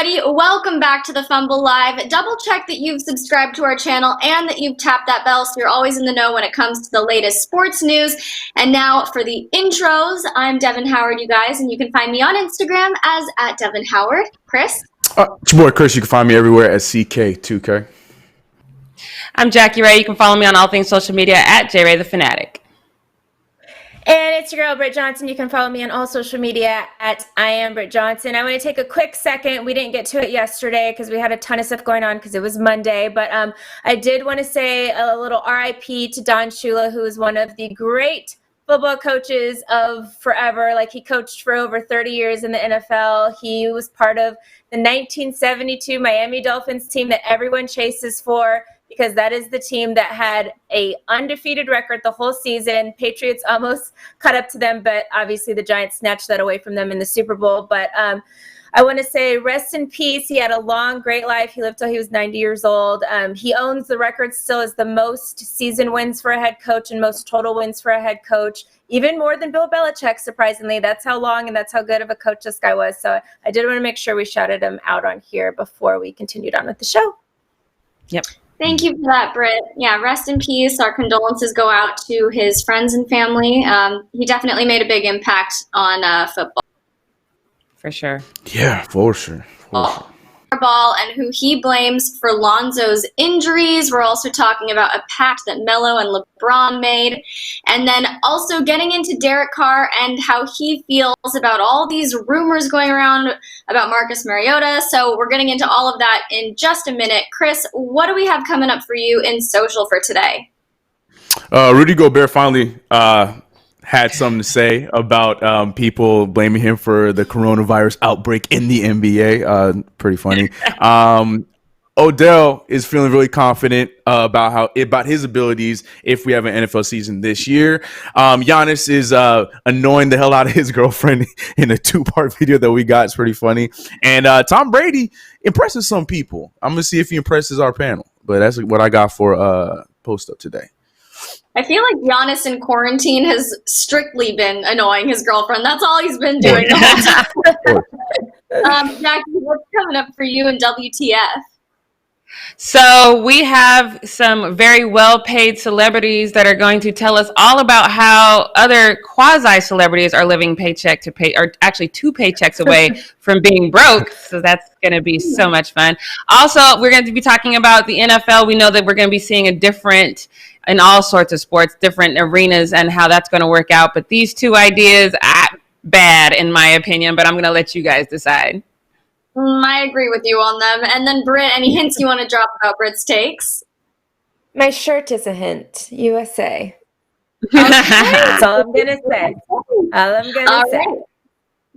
everybody. Welcome back to the Fumble Live. Double check that you've subscribed to our channel and that you've tapped that bell so you're always in the know when it comes to the latest sports news. And now for the intros, I'm Devin Howard, you guys, and you can find me on Instagram as @DevinHoward. Chris? It's your boy Chris. You can find me everywhere at CK2K. I'm Jackie Ray. You can follow me on all things social media at JRayTheFanatic. And it's your girl, Britt Johnson. You can follow me on all social media at IamBrittJohnson. I want to take a quick second. We didn't get to it yesterday because we had a ton of stuff going on because it was Monday. But I did want to say a little RIP to Don Shula, who is one of the great football coaches of forever. Like, he coached for over 30 years in the NFL. He was part of the 1972 Miami Dolphins team that everyone chases for, because that is the team that had a undefeated record the whole season. Patriots almost caught up to them, but obviously the Giants snatched that away from them in the Super Bowl. But I want to say rest in peace. He had a long, great life. He lived till he was 90 years old. He owns the record still as the most season wins for a head coach and most total wins for a head coach, even more than Bill Belichick, surprisingly. That's how long and that's how good of a coach this guy was. So I did want to make sure we shouted him out on here before we continued on with the show. Yep. Thank you for that, Britt. Yeah, rest in peace. Our condolences go out to his friends and family. He definitely made a big impact on football. For sure. Yeah, for sure. Ball and who he blames for Lonzo's injuries. We're also talking about a pact that Melo and Lebron made. And then also getting into Derek Carr and how he feels about all these rumors going around about Marcus Mariota. So we're getting into all of that in just a minute. Chris, what do we have coming up for you in social for today? Rudy Gobert finally had something to say about people blaming him for the coronavirus outbreak in the NBA. Pretty funny. Odell is feeling really confident about his abilities if we have an NFL season this year. Giannis is annoying the hell out of his girlfriend in a 2-part video that we got. It's pretty funny. And Tom Brady impresses some people. I'm going to see if he impresses our panel. But that's what I got for post up today. I feel like Giannis in quarantine has strictly been annoying his girlfriend. That's all he's been doing the whole time. Jackie, what's coming up for you in WTF? So we have some very well-paid celebrities that are going to tell us all about how other quasi-celebrities are living paycheck to pay, or actually 2 paychecks away from being broke. So that's going to be so much fun. Also, we're going to be talking about the NFL. We know that we're going to be seeing a different, in all sorts of sports, different arenas and how that's going to work out. But these 2 ideas, bad in my opinion, but I'm going to let you guys decide. I agree with you on them. And then, Britt, any hints you want to drop about Britt's takes? My shirt is a hint. USA. That's all I'm going to say. All I'm going to say. Right.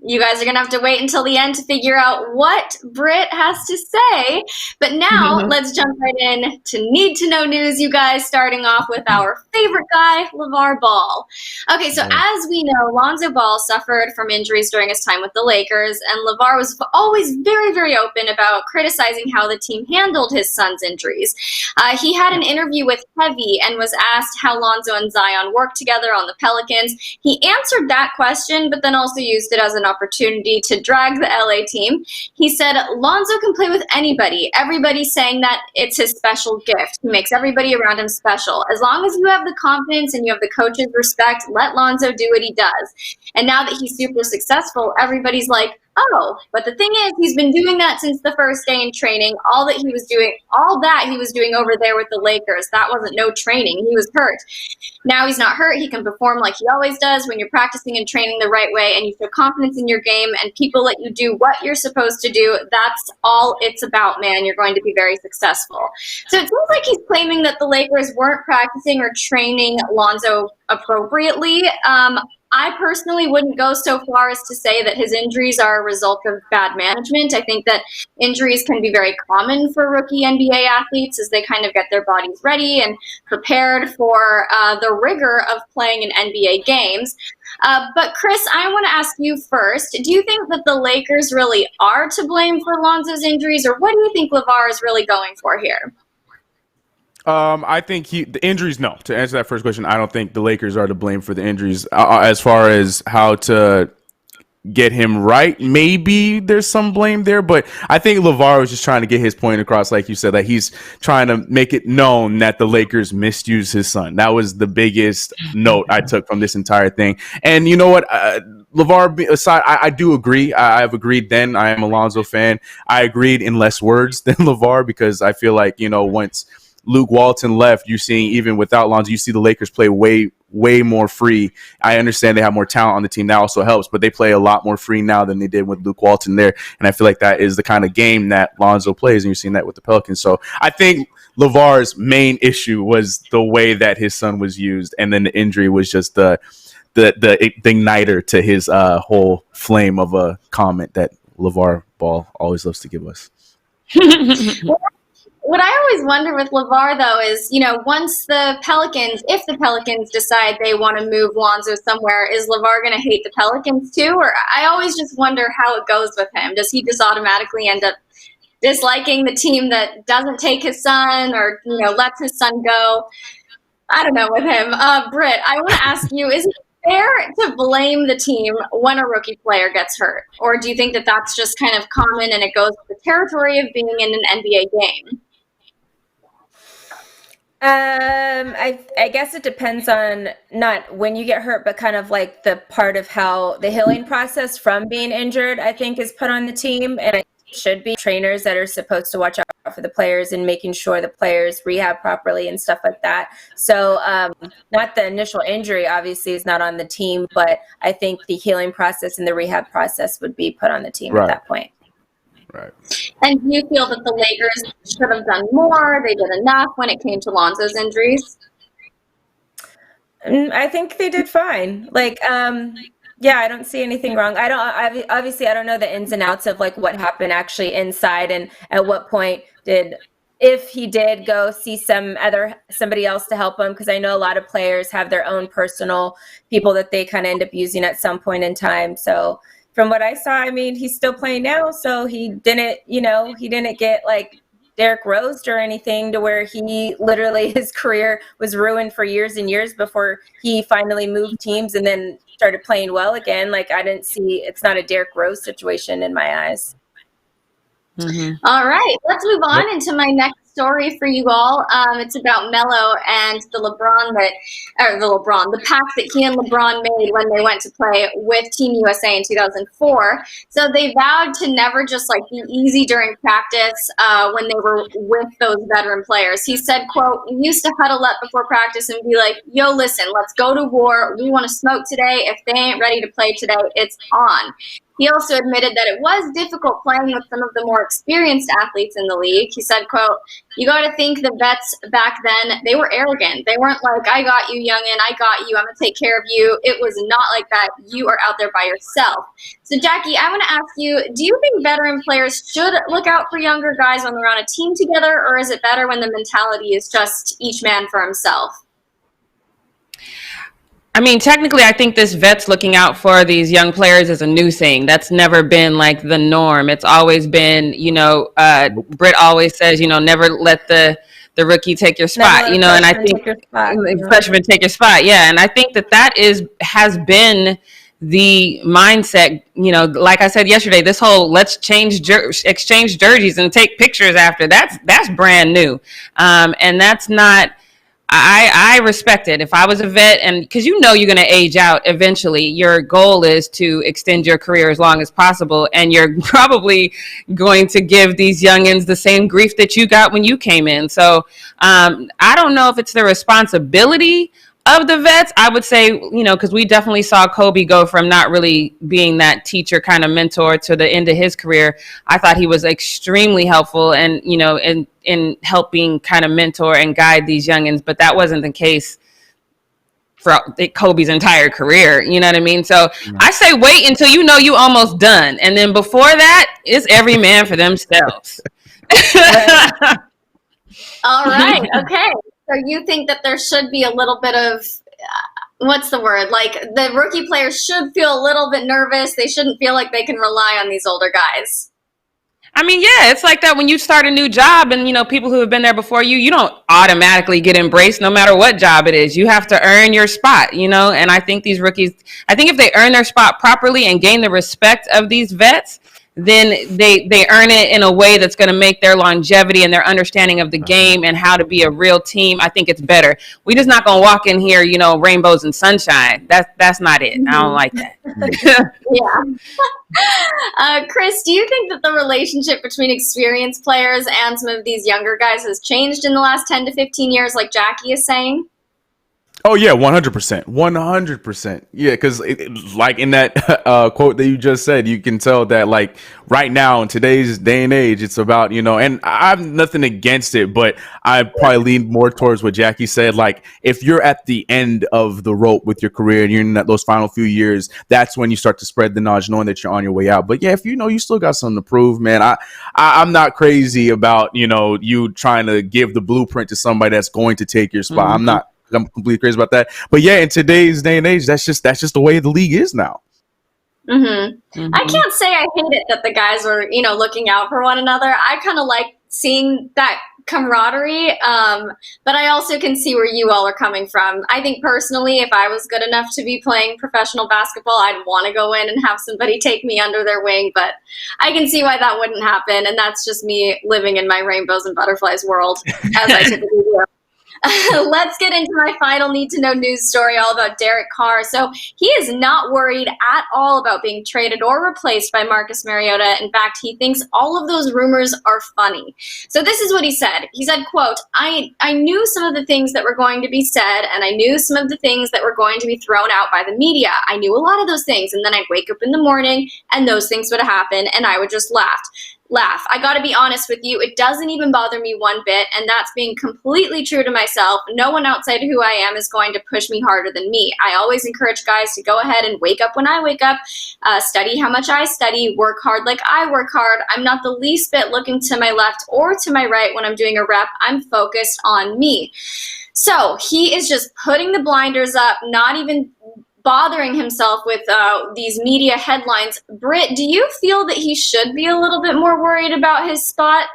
You guys are going to have to wait until the end to figure out what Britt has to say. But now let's jump right in to Need to Know News, you guys, starting off with our favorite guy, LeVar Ball. Okay, so as we know, Lonzo Ball suffered from injuries during his time with the Lakers, and LeVar was always very, very open about criticizing how the team handled his son's injuries. He had an interview with Heavy and was asked how Lonzo and Zion worked together on the Pelicans. He answered that question, but then also used it as an opportunity to drag the LA team. He said, Lonzo can play with anybody. Everybody's saying that it's his special gift. He makes everybody around him special. As long as you have the confidence and you have the coach's respect, let Lonzo do what he does. And now that he's super successful, everybody's like, oh, but the thing is, he's been doing that since the first day in training. All that he was doing over there with the Lakers, that wasn't no training. He was hurt. Now he's not hurt. He can perform like he always does when you're practicing and training the right way and you feel confidence in your game and people let you do what you're supposed to do. That's all it's about, man. You're going to be very successful. So it seems like he's claiming that the Lakers weren't practicing or training Lonzo appropriately. I personally wouldn't go so far as to say that his injuries are a result of bad management. I think that injuries can be very common for rookie NBA athletes as they kind of get their bodies ready and prepared for the rigor of playing in NBA games. But Chris, I want to ask you first, do you think that the Lakers really are to blame for Lonzo's injuries, or what do you think LeVar is really going for here? I think the injuries, no. To answer that first question, I don't think the Lakers are to blame for the injuries. As far as how to get him right. Maybe there's some blame there, but I think LeVar was just trying to get his point across, like you said, that he's trying to make it known that the Lakers misused his son. That was the biggest note I took from this entire thing. And you know what? LeVar aside, I do agree. I've agreed then. I am a Lonzo fan. I agreed in less words than LeVar because I feel like, once Luke Walton left, you're seeing even without Lonzo, you see the Lakers play way more free. I understand they have more talent on the team. That also helps, but they play a lot more free now than they did with Luke Walton there. And I feel like that is the kind of game that Lonzo plays, and you're seeing that with the Pelicans. So I think LeVar's main issue was the way that his son was used, and then the injury was just the igniter to his whole flame of a comment that LeVar Ball always loves to give us. What I always wonder with LeVar, though, is, once if the Pelicans decide they want to move Lonzo somewhere, is LeVar going to hate the Pelicans too? Or I always just wonder how it goes with him. Does he just automatically end up disliking the team that doesn't take his son or, lets his son go? I don't know with him. Britt, I want to ask you, is it fair to blame the team when a rookie player gets hurt? Or do you think that that's just kind of common and it goes with the territory of being in an NBA game? I guess it depends on not when you get hurt, but kind of like the part of how the healing process from being injured, I think, is put on the team. And it should be trainers that are supposed to watch out for the players and making sure the players rehab properly and stuff like that. So not the initial injury, obviously, is not on the team, but I think the healing process and the rehab process would be put on the team at that point. Right. And do you feel that the Lakers should have done more? They did enough when it came to Lonzo's injuries? I think they did fine. I don't see anything wrong. I don't know the ins and outs of like what happened actually inside and at what point if he did go see somebody else to help him, because I know a lot of players have their own personal people that they kind of end up using at some point in time. So from what I saw, I mean, he's still playing now, so he didn't get like Derrick Rose or anything to where he literally his career was ruined for years and years before he finally moved teams and then started playing well again. Like it's not a Derrick Rose situation in my eyes. Mm-hmm. All right, let's move on into my next story for you all. It's about Melo and the pact that he and LeBron made when they went to play with Team USA in 2004. So they vowed to never just like be easy during practice when they were with those veteran players. He said, quote, "We used to huddle up before practice and be like, yo, listen, let's go to war. We want to smoke today. If they ain't ready to play today, it's on." He also admitted that it was difficult playing with some of the more experienced athletes in the league. He said, quote, "You got to think the vets back then, they were arrogant. They weren't like, I got you, youngin', I got you, I'm going to take care of you." It was not like that. You are out there by yourself. So, Jackie, I want to ask you, do you think veteran players should look out for younger guys when they're on a team together, or is it better when the mentality is just each man for himself? I mean, technically, I think this vets looking out for these young players is a new thing. That's never been like the norm. It's always been, Britt always says, never let the rookie take your spot, and I think freshman take your spot. Yeah. And I think that has been the mindset, like I said yesterday, this whole let's exchange jerseys and take pictures after that's brand new. And that's not, I respect it. If I was a vet, and because you're going to age out eventually, your goal is to extend your career as long as possible, and you're probably going to give these youngins the same grief that you got when you came in. So I don't know if it's the responsibility of the vets. I would say, because we definitely saw Kobe go from not really being that teacher kind of mentor to the end of his career. I thought he was extremely helpful and, in helping kind of mentor and guide these youngins, but that wasn't the case for Kobe's entire career. You know what I mean? So I say wait until you almost done. And then before that, it's every man for themselves. All right. Okay. So you think that there should be a little bit of, what's the word? Like the rookie players should feel a little bit nervous. They shouldn't feel like they can rely on these older guys. I mean, yeah, it's like that when you start a new job and, people who have been there before you don't automatically get embraced no matter what job it is. You have to earn your spot, and I think these rookies, I think if they earn their spot properly and gain the respect of these vets, then they earn it in a way that's going to make their longevity and their understanding of the game and how to be a real team. I think it's better. We just not going to walk in here, rainbows and sunshine. That's not it. I don't like that. Yeah. Chris, do you think that the relationship between experienced players and some of these younger guys has changed in the last 10 to 15 years, like Jackie is saying? Oh yeah, 100%, 100%. Yeah, because like in that quote that you just said, you can tell that like right now in today's day and age, it's about and I have nothing against it, but I probably lean more towards what Jackie said. Like if you're at the end of the rope with your career and you're in those final few years, that's when you start to spread the knowledge, knowing that you're on your way out. But yeah, if you still got something to prove, man, I'm not crazy about you trying to give the blueprint to somebody that's going to take your spot. Mm-hmm. I'm completely crazy about that. But yeah, in today's day and age, that's just the way the league is now. Mm-hmm. I can't say I hate it that the guys were, looking out for one another. I kind of like seeing that camaraderie, but I also can see where you all are coming from. I think personally, if I was good enough to be playing professional basketball, I'd want to go in and have somebody take me under their wing, but I can see why that wouldn't happen, and that's just me living in my rainbows and butterflies world, as I typically do. Let's get into my final need to know news story all about Derek Carr. So he is not worried at all about being traded or replaced by Marcus Mariota. In fact, he thinks all of those rumors are funny. So this is what he said. He said, quote, I knew some of the things that were going to be said, and I knew some of the things that were going to be thrown out by the media. I knew a lot of those things, and then I'd wake up in the morning and those things would happen, and I would just laugh. I got to be honest with you, it doesn't even bother me one bit, and that's being completely true to myself. No one outside who I am is going to push me harder than me. I always encourage guys to go ahead and wake up when I wake up, study how much I study, work hard like I work hard. I'm not the least bit looking to my left or to my right when I'm doing a rep. I'm focused on me. So he is just putting the blinders up, not even bothering himself with these media headlines. Britt, do you feel that he should be a little bit more worried about his spot?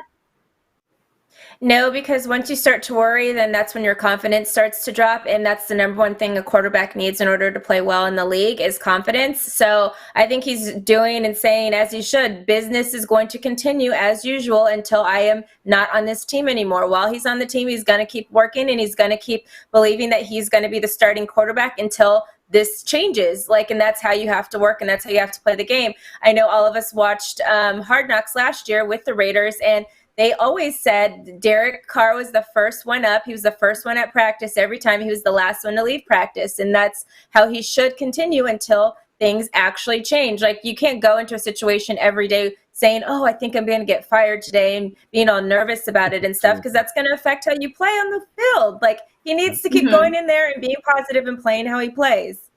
No, because once you start to worry, then that's when your confidence starts to drop. And that's the number one thing a quarterback needs in order to play well in the league is confidence. So I think he's doing and saying, as he should, business is going to continue as usual until I am not on this team anymore. While he's on the team, he's going to keep working and he's going to keep believing that he's going to be the starting quarterback until this changes. And that's how you have to work and that's how you have to play the game. I know all of us watched Hard Knocks last year with the Raiders, and they always said Derek Carr was the first one up. He was the first one at practice every time. He was the last one to leave practice. And that's how he should continue until things actually change. You can't go into a situation every day saying, oh, I think I'm going to get fired today and being all nervous about it and stuff, because that's going to affect how you play on the field. He needs to keep going in there and being positive and playing how he plays.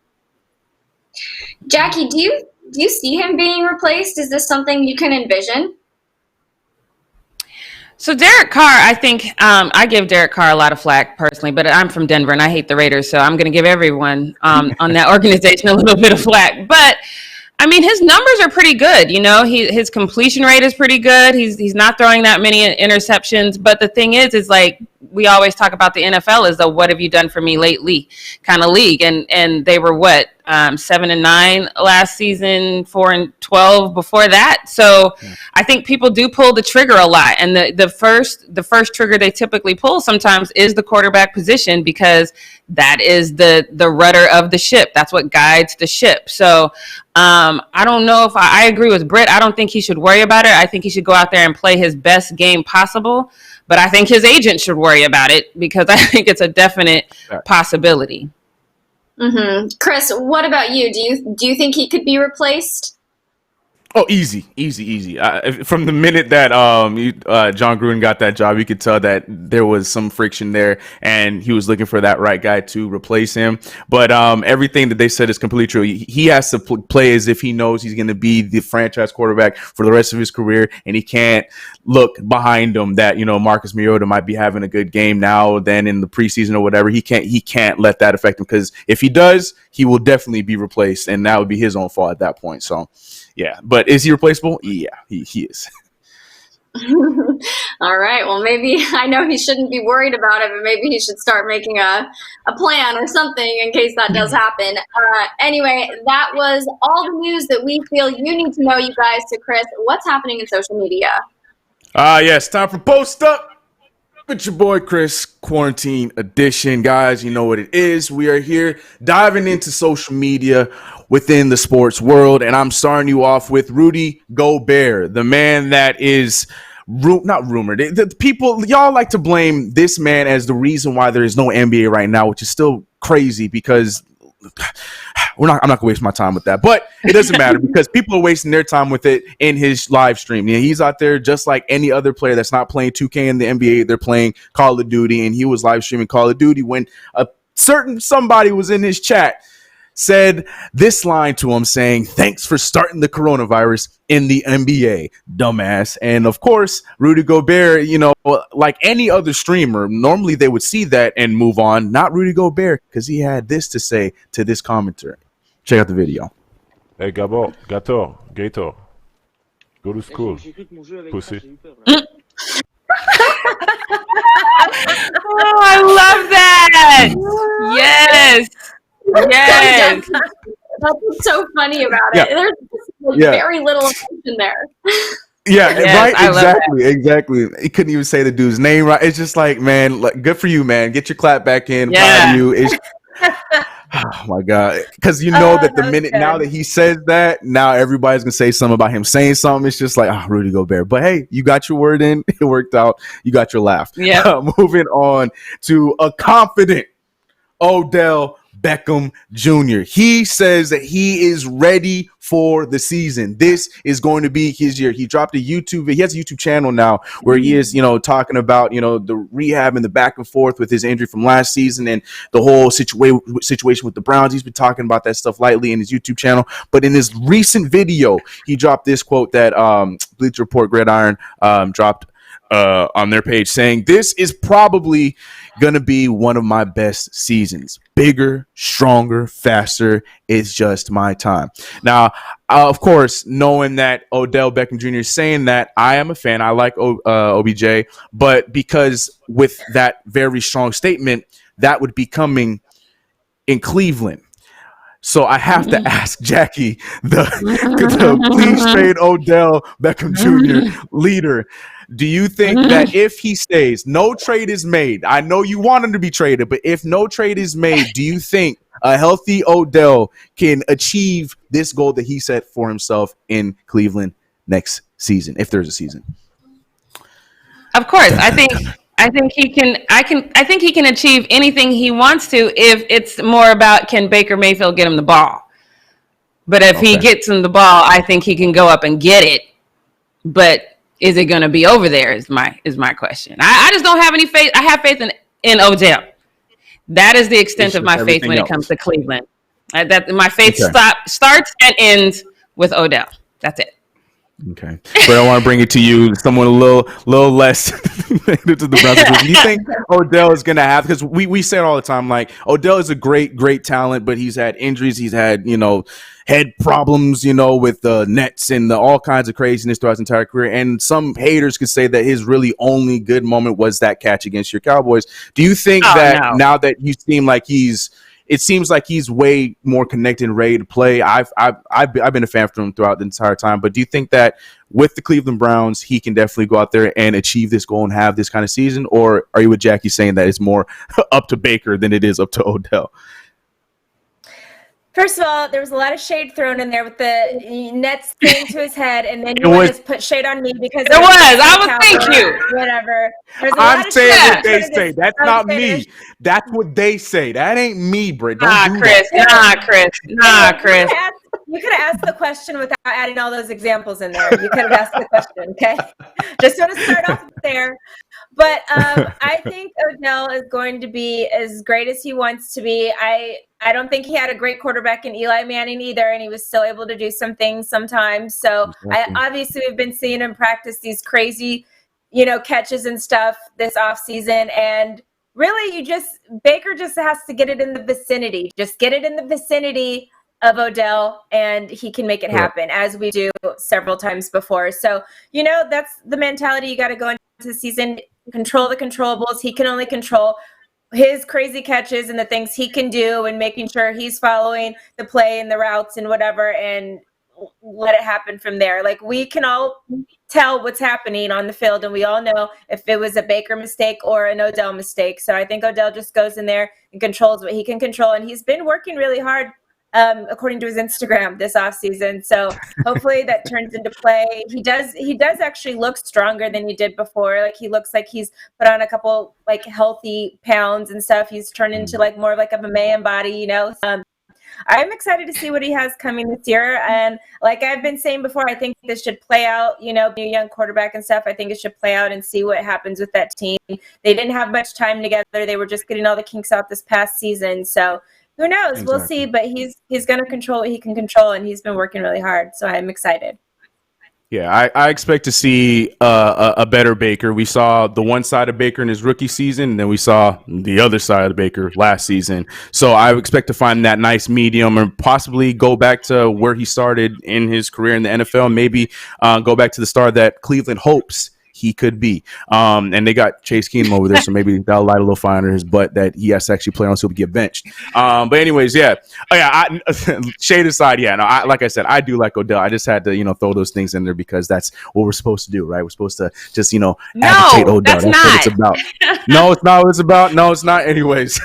Jackie, do you see him being replaced? Is this something you can envision? So Derek Carr, I think I give Derek Carr a lot of flack personally, but I'm from Denver and I hate the Raiders, so I'm going to give everyone on that organization a little bit of flack. But I mean, his numbers are pretty good. His completion rate is pretty good. He's not throwing that many interceptions. But the thing is we always talk about the NFL as the what have you done for me lately kind of league. And they were 7-9 last season, 4-12 before that. So I think people do pull the trigger a lot. And the first trigger they typically pull sometimes is the quarterback position, because that is the rudder of the ship. That's what guides the ship. So I don't know if I agree with Britt. I don't think he should worry about it. I think he should go out there and play his best game possible. But I think his agent should worry about it, because I think it's a definite possibility. Mm-hmm. Chris, what about you? Do you think he could be replaced? Oh, easy. From the minute that John Gruden got that job, you could tell that there was some friction there, and he was looking for that right guy to replace him. But everything that they said is completely true. He has to play as if he knows he's going to be the franchise quarterback for the rest of his career, and he can't look behind him that Marcus Mariota might be having a good game now, then in the preseason or whatever. He can't let that affect him, because if he does, he will definitely be replaced, and that would be his own fault at that point. So. Yeah, but is he replaceable? Yeah, he is. All right. Well, maybe I know he shouldn't be worried about it, but maybe he should start making a plan or something in case that does happen. Anyway, that was all the news that we feel you need to know, you guys. So, Chris, what's happening in social media? Yes, time for Post Up with your boy Chris, Quarantine Edition. Guys, you know what it is. We are here diving into social media within the sports world, and I'm starting you off with Rudy Gobert, the man that is not rumored. The people, y'all like to blame this man as the reason why there is no NBA right now, which is still crazy because I'm not gonna waste my time with that, but it doesn't matter because people are wasting their time with it in his live stream. Yeah, he's out there just like any other player that's not playing 2K in the NBA. They're playing Call of Duty, and he was live streaming Call of Duty when a certain somebody was in his chat, said this line to him saying, "Thanks for starting the coronavirus in the NBA, dumbass." And of course, Rudy Gobert, like any other streamer, normally they would see that and move on. Not Rudy Gobert, because he had this to say to this commenter. Check out the video. Hey, Gator, Gator. Go to school, pussy. Oh, I love that. Yes. Yes. That's what's so funny about it. There's very little emotion there. Yeah, yes, right. Exactly. He couldn't even say the dude's name right. It's just like, man, good for you, man. Get your clap back in. Proud of you. It's oh my God. Because that the minute now that he says that, now everybody's gonna say something about him saying something. It's just like, Rudy Gobert. But hey, you got your word in. It worked out. You got your laugh. Yeah. Moving on to a confident Odell Beckham Jr. He says that he is ready for the season. This is going to be his year. He dropped he has a YouTube channel now where he is, talking about, the rehab and the back and forth with his injury from last season and the whole situation with the Browns. He's been talking about that stuff lightly in his YouTube channel. But in his recent video, he dropped this quote that Bleacher Report Gridiron dropped on their page saying, "This is probably going to be one of my best seasons. Bigger, stronger, faster. It's just my time." Now, of course, knowing that Odell Beckham Jr. is saying that, I am a fan. I like OBJ, but because with that very strong statement, that would be coming in Cleveland. So I have to ask Jackie, the please trade Odell Beckham Jr. leader. Do you think that if he stays, no trade is made? I know you want him to be traded, but if no trade is made, do you think a healthy Odell can achieve this goal that he set for himself in Cleveland next season, if there's a season? Of course, I think he can. I think he can achieve anything he wants to if it's more about can Baker Mayfield get him the ball. But if he gets him the ball, I think he can go up and get it. But is it going to be over there? Is my question. I just don't have any faith. I have faith in Odell. That is the extent of my faith when it comes to Cleveland. That my faith starts and ends with Odell. That's it. Okay, but I want to bring it to you, someone a little less negative to the Browns. Do you think Odell is going to have? Because we say it all the time, like Odell is a great talent, but he's had injuries. He's had head problems, with the Nets and all kinds of craziness throughout his entire career. And some haters could say that his really only good moment was that catch against your Cowboys. Do you think now that you it seems like he's way more connected and ready to play? I've been a fan of him throughout the entire time. But do you think that with the Cleveland Browns, he can definitely go out there and achieve this goal and have this kind of season? Or are you with Jackie saying that it's more up to Baker than it is up to Odell? First of all, there was a lot of shade thrown in there with the Nets thing to his head, and then you want to put shade on me because there was. I would thank you. Whatever. I'm saying what they say. That's not me. That's what they say. That ain't me, Britt. Nah, Chris. You could have asked the question without adding all those examples in there. You could have asked the question, okay? Just want to start off there. But I think Odell is going to be as great as he wants to be. I don't think he had a great quarterback in Eli Manning either, and he was still able to do some things sometimes. So obviously we've been seeing him practice these crazy, catches and stuff this offseason. And really Baker just has to get it in the vicinity. Just get it in the vicinity of Odell, and he can make it happen, as we do several times before. So, that's the mentality you got to go into the season. Control the controllables. He can only control his crazy catches and the things he can do, and making sure he's following the play and the routes and whatever, and let it happen from there. Like, we can all tell what's happening on the field, and we all know if it was a Baker mistake or an Odell mistake. So I think Odell just goes in there and controls what he can control, and he's been working really hard, according to his Instagram, this offseason. So hopefully that turns into play. He does actually look stronger than he did before. Like, he looks like he's put on a couple like healthy pounds and stuff. He's turned into like more of like a man body, I'm excited to see what he has coming this year. And like I've been saying before, I think this should play out, being a young quarterback and stuff. I think it should play out and see what happens with that team. They didn't have much time together. They were just getting all the kinks out this past season. So who knows? Exactly. We'll see. But he's going to control what he can control, and he's been working really hard. So I'm excited. Yeah, I expect to see a better Baker. We saw the one side of Baker in his rookie season, and then we saw the other side of Baker last season. So I expect to find that nice medium, and possibly go back to where he started in his career in the NFL. Maybe go back to the star that Cleveland hopes he could be. And they got Chase Keenum over there, so maybe that'll light a little fire under his butt that he has to actually play on so he get benched. But anyways, shade aside, like I said, I do like Odell. I just had to, throw those things in there because that's what we're supposed to do, right? We're supposed to just, agitate Odell. That's not what it's about. No, it's not what it's about. No, it's not. Anyways,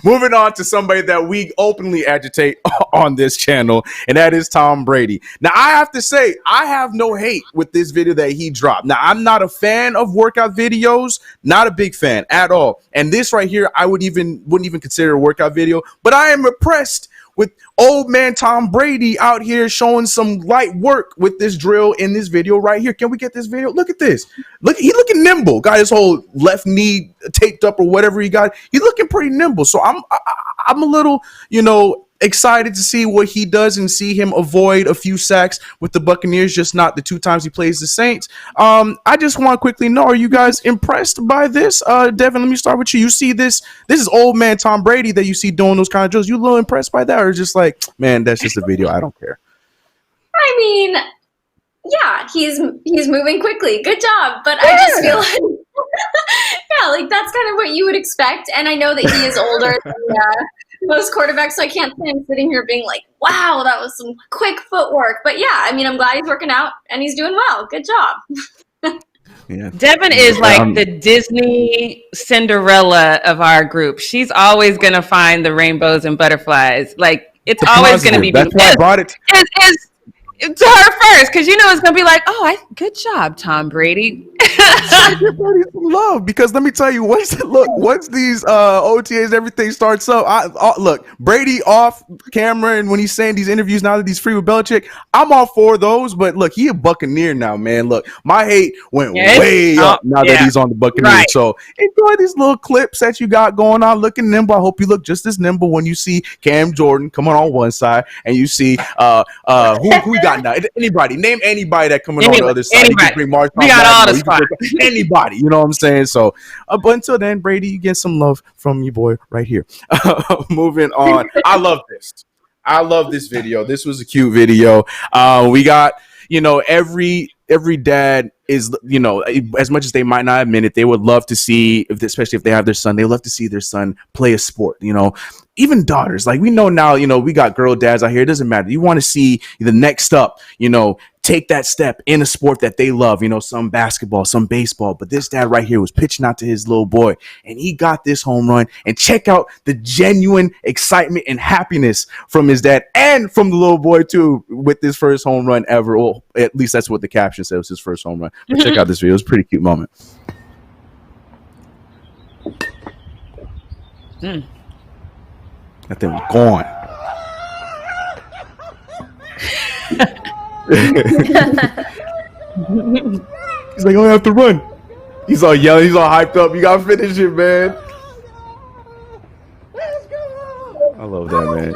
moving on to somebody that we openly agitate on this channel, and that is Tom Brady. Now, I have to say, I have no hate with this video that he dropped. Now, I'm not a fan of workout videos, not a big fan at all. And this right here, I wouldn't even consider a workout video, but I am impressed with old man Tom Brady out here showing some light work with this drill in this video right here. Can we get this video? Look at this. Look, he looking nimble. Got his whole left knee taped up or whatever he got. He's looking pretty nimble. So I'm a little, excited to see what he does and see him avoid a few sacks with the Buccaneers, just not the 2 times he plays the Saints. I just want to quickly know, are you guys impressed by this? Devin, let me start with you. You see this is old man Tom Brady that you see doing those kind of drills. You a little impressed by that, or just like, man, that's just a video, I don't care? I mean, yeah, he's moving quickly. Good job. But I just feel like, like that's kind of what you would expect. And I know that he is older than most quarterbacks, so I can't say I'm sitting here being like, wow, that was some quick footwork. But yeah, I mean, I'm glad he's working out and he's doing well. Good job. Yeah. Devin is like the Disney Cinderella of our group. She's always going to find the rainbows and butterflies. Like, it's always going to be. That's why I brought it. To her first, because it's gonna be like, good job, Tom Brady. Love, because let me tell you, once these OTAs, everything starts up. Look, Brady off camera, and when he's saying these interviews now that he's free with Belichick, I'm all for those. But look, he a Buccaneer now, man. Look, my hate went way up now that he's on the Buccaneers. Right. So enjoy these little clips that you got going on. Looking nimble. I hope you look just as nimble when you see Cam Jordan coming on one side, and you see who we got now. Anybody, name anybody that coming on the other side. You can bring Mark. We got all the spots. Anybody, you know what I'm saying? So, but until then, Brady, you get some love from your boy right here. Moving on. I love this video. This was a cute video. We got, every dad is, as much as they might not admit it, they would love to see, especially if they have their son, they love to see their son play a sport, even daughters. Like, we know now, we got girl dads out here. It doesn't matter. You want to see the next up, take that step in a sport that they love, some basketball, some baseball. But this dad right here was pitching out to his little boy, and he got this home run. And check out the genuine excitement and happiness from his dad and from the little boy too with this first home run ever. Well, at least that's what the caption said, was his first home run. But check out this video. It's a pretty cute moment. That thing was gone. He's like, I have to run. He's all yelling. He's all hyped up. You gotta finish it, man. I love that, man.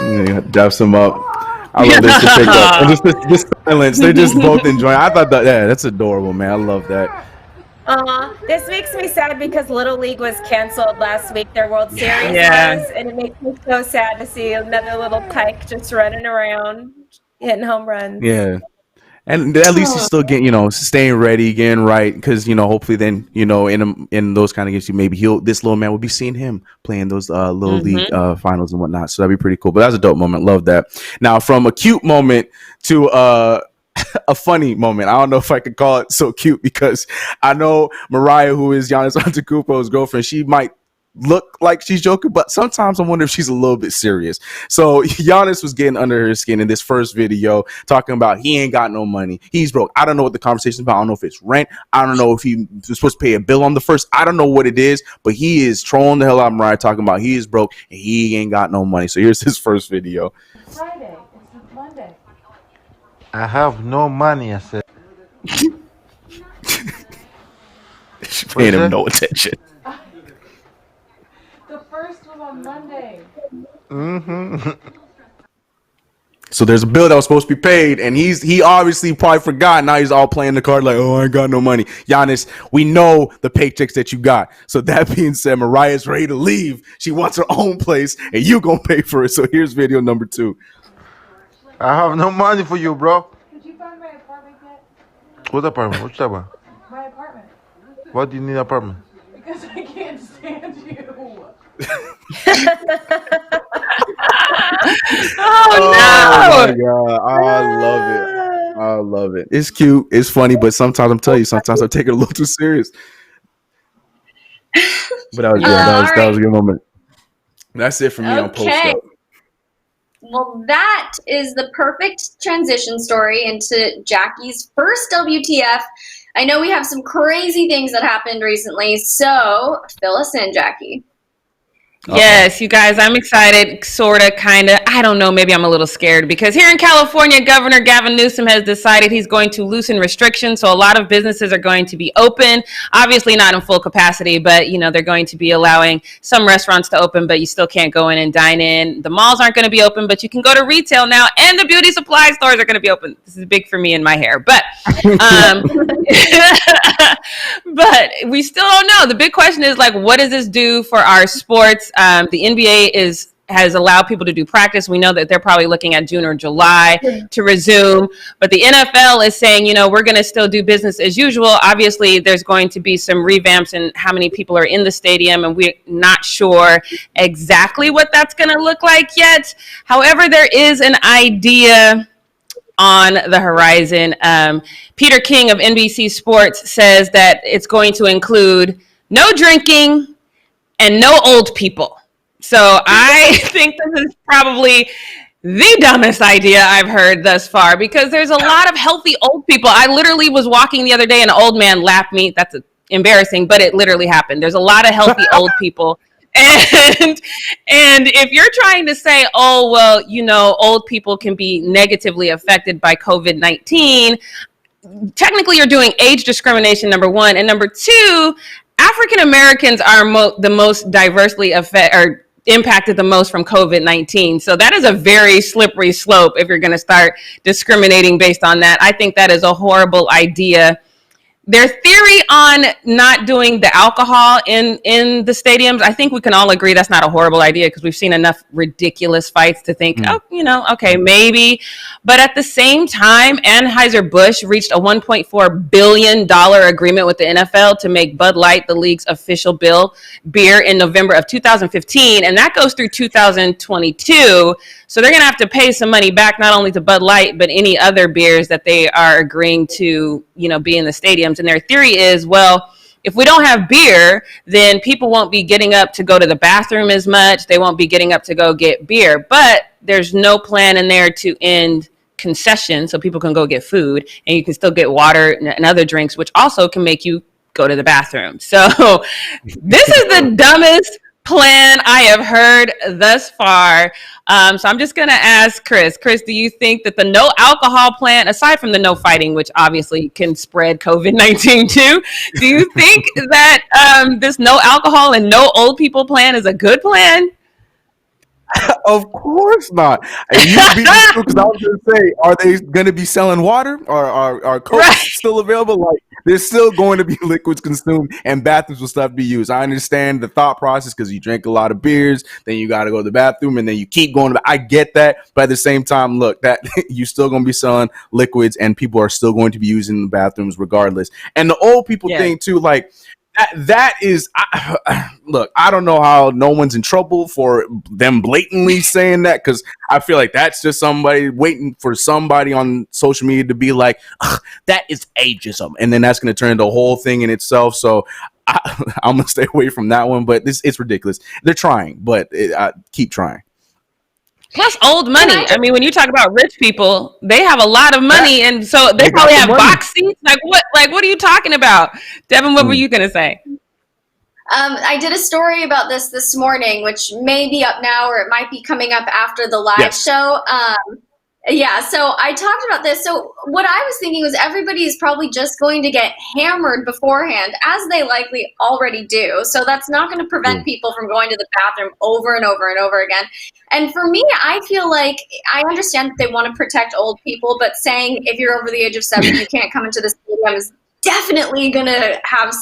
Yay! Dubs him up. I love this to pick up. And just this silence. They're just both enjoying. I thought that's adorable, man. I love that. This makes me sad because Little League was canceled last week. Their World Series was, and it makes me so sad to see another little kike just running around, hitting home runs. Yeah. And at least he's still getting, staying ready, getting right, because hopefully then in those kind of games, maybe this little man will be seeing him playing those little league finals and whatnot. So that'd be pretty cool. But that's a dope moment. Love that. Now, from a cute moment to a funny moment, I don't know if I could call it so cute because I know Mariah, who is Giannis Antetokounmpo's girlfriend, she might look like she's joking, but sometimes I wonder if she's a little bit serious. So Giannis was getting under her skin in this first video, talking about he ain't got no money, he's broke. I don't know what the conversation's about. I don't know if it's rent. I don't know if he was supposed to pay a bill on the first. I don't know what it is, but he is trolling the hell out of Mariah, talking about he is broke and he ain't got no money. So here's his first video. Friday. It's Monday. I have no money, I said. She's paying him no attention. The first was on Monday. So there's a bill that was supposed to be paid, and he obviously probably forgot. Now he's all playing the card like, oh, I ain't got no money. Giannis, we know the paychecks that you got. So that being said, Mariah's ready to leave. She wants her own place, and you gonna pay for it. So here's video number 2. I have no money for you, bro. Did you find my apartment yet? What apartment? What you talking about? My apartment. Why do you need an apartment? Because I can't stand you. Oh my God. I love it. It's cute. It's funny, but sometimes I'm telling you, sometimes I take it a little too serious. But that was a good moment. That's it for me on Post Up. Well, that is the perfect transition story into Jackie's first WTF. I know we have some crazy things that happened recently, so fill us in, Jackie. Yes, you guys, I'm excited, sort of, kind of. I don't know, maybe I'm a little scared because here in California, Governor Gavin Newsom has decided he's going to loosen restrictions. So a lot of businesses are going to be open, obviously not in full capacity, but, they're going to be allowing some restaurants to open, but you still can't go in and dine in. The malls aren't going to be open, but you can go to retail now, and the beauty supply stores are going to be open. This is big for me and my hair, but but we still don't know. The big question is, what does this do for our sports? The NBA has allowed people to do practice. We know that they're probably looking at June or July to resume. But the NFL is saying, we're going to still do business as usual. Obviously, there's going to be some revamps in how many people are in the stadium, and we're not sure exactly what that's going to look like yet. However, there is an idea on the horizon. Peter King of NBC Sports says that it's going to include no drinking and no old people. So I think this is probably the dumbest idea I've heard thus far because there's a lot of healthy old people. I literally was walking the other day and an old man lapped me. That's embarrassing, but it literally happened. There's a lot of healthy old people. And if you're trying to say, oh, well, old people can be negatively affected by COVID-19, technically you're doing age discrimination, number one. And number two, African Americans are the most diversely impacted the most from COVID-19. So that is a very slippery slope if you're going to start discriminating based on that. I think that is a horrible idea. Their theory on not doing the alcohol in the stadiums, I think we can all agree that's not a horrible idea because we've seen enough ridiculous fights to think, okay, maybe. But at the same time, Anheuser-Busch reached a $1.4 billion agreement with the NFL to make Bud Light the league's official beer in November of 2015. And that goes through 2022. So they're going to have to pay some money back, not only to Bud Light, but any other beers that they are agreeing to, be in the stadiums. And their theory is, well, if we don't have beer, then people won't be getting up to go to the bathroom as much. They won't be getting up to go get beer. But there's no plan in there to end concessions so people can go get food and you can still get water and other drinks, which also can make you go to the bathroom. So this is the dumbest plan I have heard thus far. So I'm just going to ask Chris. Chris, do you think that the no alcohol plan, aside from the no fighting, which obviously can spread COVID-19 too, do you think that this no alcohol and no old people plan is a good plan? Of course not. And you beat me because I was going to say, are they going to be selling water? Are Coke still available? there's still going to be liquids consumed and bathrooms will still have to be used. I understand the thought process because you drink a lot of beers, then you got to go to the bathroom, and then you keep going to I get that, but at the same time, look, that you're still going to be selling liquids and people are still going to be using the bathrooms regardless. And the old people thing too, like that is, look, I don't know how no one's in trouble for them blatantly saying that, because I feel like that's just somebody waiting for somebody on social media to be like, that is ageism, and then that's going to turn into a whole thing in itself. So I'm going to stay away from that one, but it's ridiculous. They're trying, but I keep trying. Plus old money. I mean, when you talk about rich people, they have a lot of money, and so they probably have box seats. Like what are you talking about? Devin, what were you going to say? I did a story about this morning, which may be up now or it might be coming up after the live show. Yeah, so I talked about this. So what I was thinking was everybody is probably just going to get hammered beforehand, as they likely already do. So that's not going to prevent people from going to the bathroom over and over and over again. And for me, I feel like I understand that they want to protect old people, but saying if you're over the age of 70, you can't come into the stadium is definitely going to have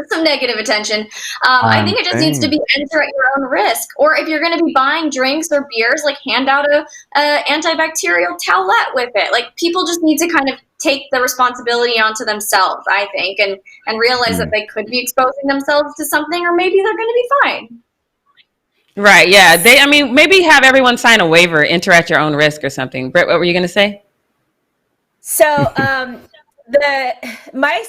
some negative attention. I think it just needs to be enter at your own risk. Or if you're going to be buying drinks or beers, like hand out a antibacterial towelette with it. Like people just need to kind of take the responsibility onto themselves, I think, and realize that they could be exposing themselves to something, or maybe they're going to be fine. Right. Yeah. Maybe have everyone sign a waiver, enter at your own risk or something. Britt, what were you going to say? So, my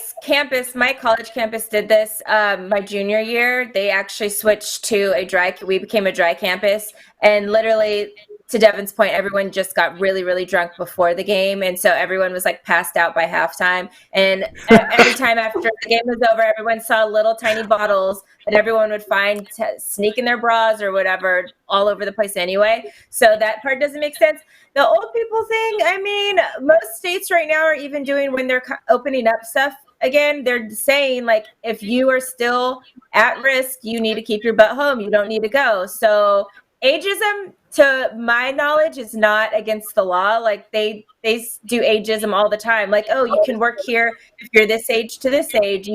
college campus did this my junior year. They actually switched to we became a dry campus, and literally, to Devin's point, everyone just got really, really drunk before the game. And so everyone was like passed out by halftime. And every time after the game was over, everyone saw little tiny bottles that everyone would find sneak in their bras or whatever all over the place anyway. So that part doesn't make sense. The old people thing, I mean, most states right now are even doing, when they're opening up stuff again, they're saying like, if you are still at risk, you need to keep your butt home. You don't need to go. So ageism, to my knowledge, is not against the law. Like they do ageism all the time. Like, oh, you can work here if you're this age to this age.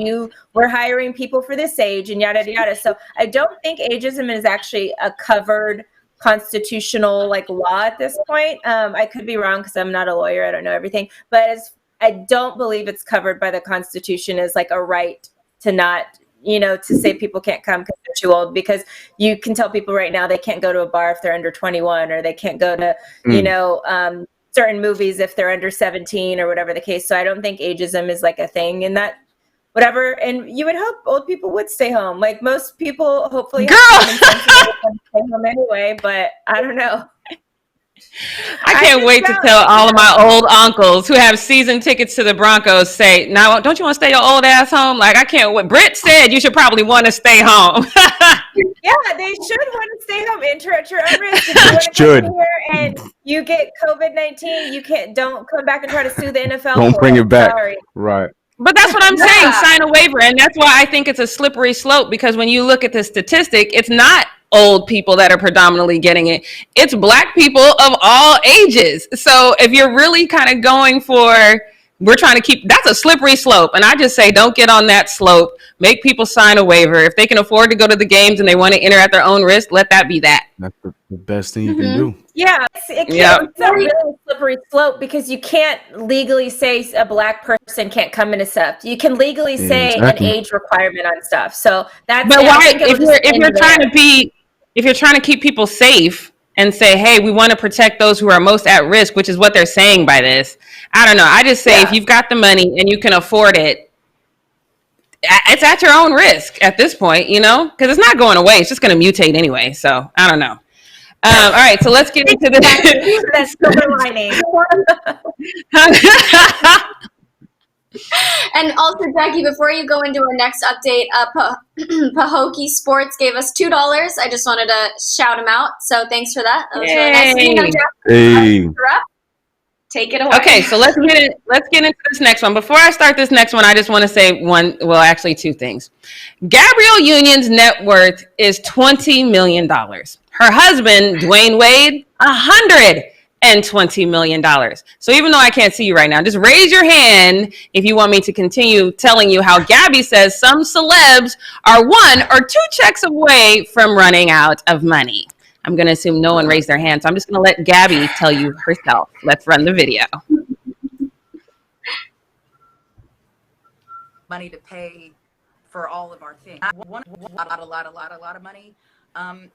We're hiring people for this age, and yada yada. So I don't think ageism is actually a covered constitutional like law at this point. I could be wrong because I'm not a lawyer. I don't know everything, but I don't believe it's covered by the Constitution as like a right to not, to say people can't come because they're too old, because you can tell people right now they can't go to a bar if they're under 21, or they can't go to, certain movies if they're under 17 or whatever the case. So I don't think ageism is like a thing in that whatever. And you would hope old people would stay home. Like most people hopefully have stay home anyway, but I don't know. I can't wait to tell all of my old uncles who have season tickets to the Broncos, say, now, don't you want to stay your old ass home? Like, I can't wait. Britt said you should probably want to stay home. Yeah, they should want to stay home. Enter at your own risk. If you want to come here and you get COVID-19, don't come back and try to sue the NFL. Don't bring it back. Sorry. Right. But that's what I'm saying. Sign a waiver. And that's why I think it's a slippery slope, because when you look at the statistic, it's not old people that are predominantly getting it. It's Black people of all ages. So if you're really kind of going for, we're trying to keep, that's a slippery slope. And I just say, don't get on that slope. Make people sign a waiver. If they can afford to go to the games and they want to enter at their own risk, let that be that. That's the best thing you can do. Yeah, it's a really slippery slope, because you can't legally say a Black person can't come into stuff. You can legally say an age requirement on stuff. So that's. But why, if you're trying to keep people safe and say, hey, we want to protect those who are most at risk, which is what they're saying by this. I don't know. I just say if you've got the money and you can afford it, it's at your own risk at this point, because it's not going away. It's just going to mutate anyway. So I don't know. All right, so let's get into that's silver lining. And also, Jackie, before you go into our next update, Pahokee Sports gave us $2. I just wanted to shout them out. So thanks for that. That was really nice of you, Jackie. Take it away. Okay, so let's get into this next one. Before I start this next one, I just want to say two things. Gabrielle Union's net worth is $20 million. Her husband, Dwayne Wade, $100 and $20 million. So even though I can't see you right now, just raise your hand if you want me to continue telling you how Gabby says some celebs are 1 or 2 checks away from running out of money. I'm going to assume no one raised their hand, so I'm just going to let Gabby tell you herself. Let's run the video. Money to pay for all of our things. A lot of money.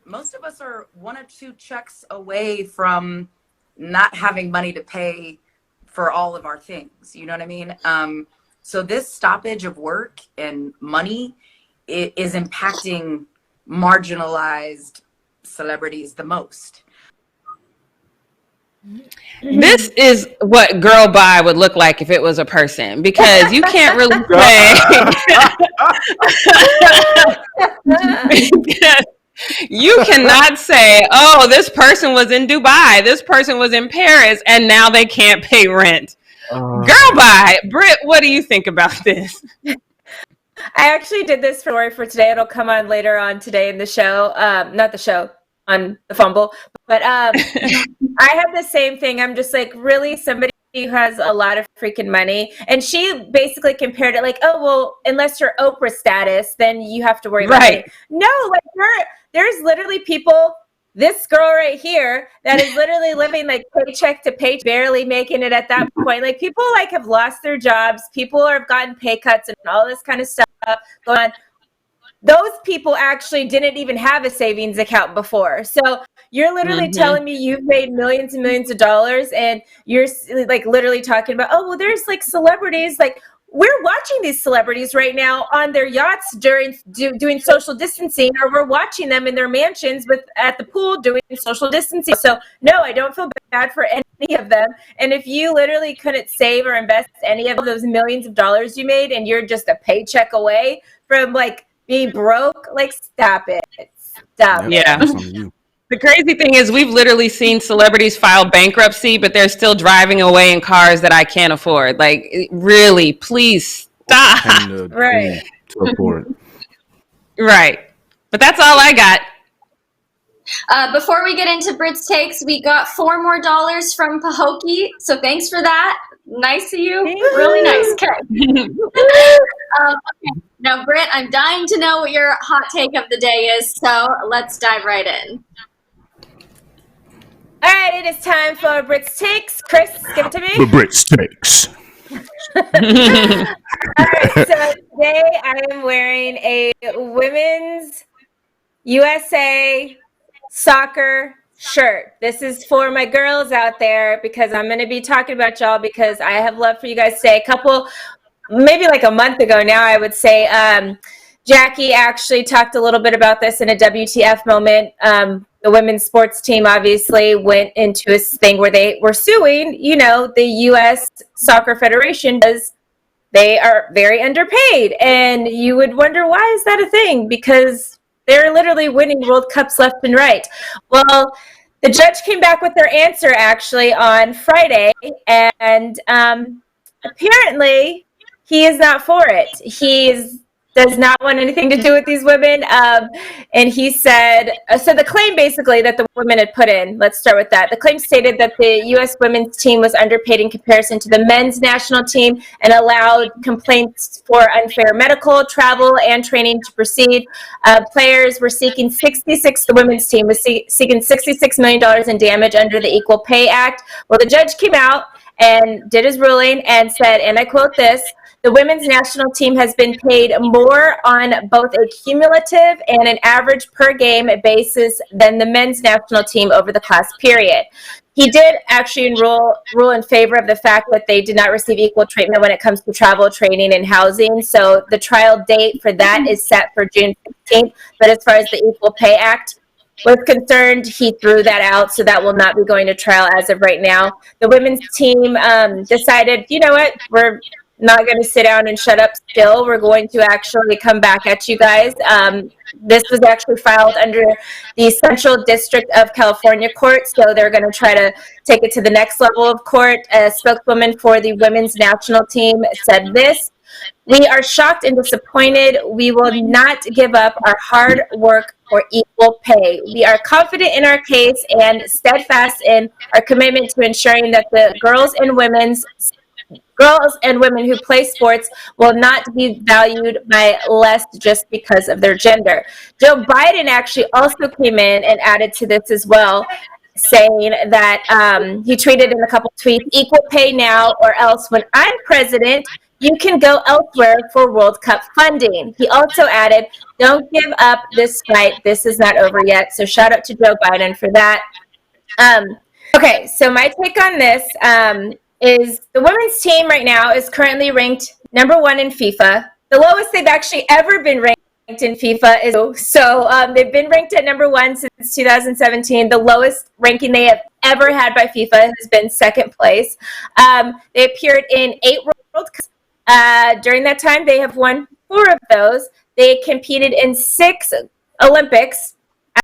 Most of us are 1 or 2 checks away from not having money to pay for all of our things. You know what I mean? So this stoppage of work and money is impacting marginalized celebrities the most. This is what girl bye would look like if it was a person, because you can't really say you cannot say, oh, this person was in Dubai, this person was in Paris, and now they can't pay rent. Girl bye. Britt, what do you think about this? I actually did this for today. It'll come on later on today in the show. Not the show, on the Fumble. But I have the same thing. I'm just like, really, somebody who has a lot of freaking money. And she basically compared it like, oh, well, unless you're Oprah status, then you have to worry about it. No, like there's literally people, this girl right here, that is literally living like paycheck to paycheck, barely making it at that point. Like people like have lost their jobs. People have gotten pay cuts and all this kind of stuff going on. Those people actually didn't even have a savings account before. So you're literally telling me you've made millions and millions of dollars, and you're like literally talking about, oh, well, there's like celebrities, like we're watching these celebrities right now on their yachts during doing social distancing, or we're watching them in their mansions at the pool doing social distancing. So no, I don't feel bad for any of them. And if you literally couldn't save or invest any of those millions of dollars you made, and you're just a paycheck away from like being broke, like stop it. Stop. Yeah. The crazy thing is we've literally seen celebrities file bankruptcy, but they're still driving away in cars that I can't afford. Like, really, please stop. Right. Right. But that's all I got. Before we get into Brit's takes, we got $4 more from Pahokee. So thanks for that. Nice of you. Really nice. Okay. Okay. Now, Brit, I'm dying to know what your hot take of the day is. So let's dive right in. All right, it is time for Brit's takes. Chris, give it to me. The Brit's takes. All right, so today I am wearing a women's USA soccer shirt. This is for my girls out there, because I'm going to be talking about y'all, because I have love for you guys today. Maybe like a month ago now, I would say, Jackie actually talked a little bit about this in a WTF moment. The women's sports team obviously went into this thing where they were suing, the U.S. Soccer Federation, because they are very underpaid. And you would wonder, why is that a thing? Because they're literally winning World Cups left and right. Well, the judge came back with their answer actually on Friday, and apparently he is not for it. He does not want anything to do with these women. And he said, so the claim basically that the women had put in, let's start with that. The claim stated that the U.S. women's team was underpaid in comparison to the men's national team, and allowed complaints for unfair medical, travel, and training to proceed. Players were seeking the women's team was seeking $66 million in damage under the Equal Pay Act. Well, the judge came out and did his ruling and said, and I quote this, "The women's national team has been paid more on both a cumulative and an average per game basis than the men's national team over the class period." He did actually rule in favor of the fact that they did not receive equal treatment when it comes to travel, training, and housing. So the trial date for that is set for June 15th. But as far as the Equal Pay Act was concerned, he threw that out, so that will not be going to trial as of right now. The women's team decided, you know what, we're not going to sit down and shut up still. We're going to actually come back at you guys. This was actually filed under the Central District of California Court, so they're going to try to take it to the next level of court. A spokeswoman for the women's national team said this: We are shocked and disappointed. We will not give up our hard work for equal pay. We are confident in our case and steadfast in our commitment to ensuring that the girls and women who play sports will not be valued by less just because of their gender. Joe Biden actually also came in and added to this as well, saying that he tweeted in a couple tweets, equal pay now or else when I'm president, you can go elsewhere for World Cup funding. He also added, don't give up this fight. This is not over yet. So shout out to Joe Biden for that. Okay, so my take on this is the women's team right now is currently ranked number 1 in FIFA. The lowest they've actually ever been ranked in FIFA is so they've been ranked at number 1 since 2017. The lowest ranking they have ever had by FIFA has been second place. They appeared in 8 World Cups. During that time, they have won 4 of those. They competed in 6 Olympics.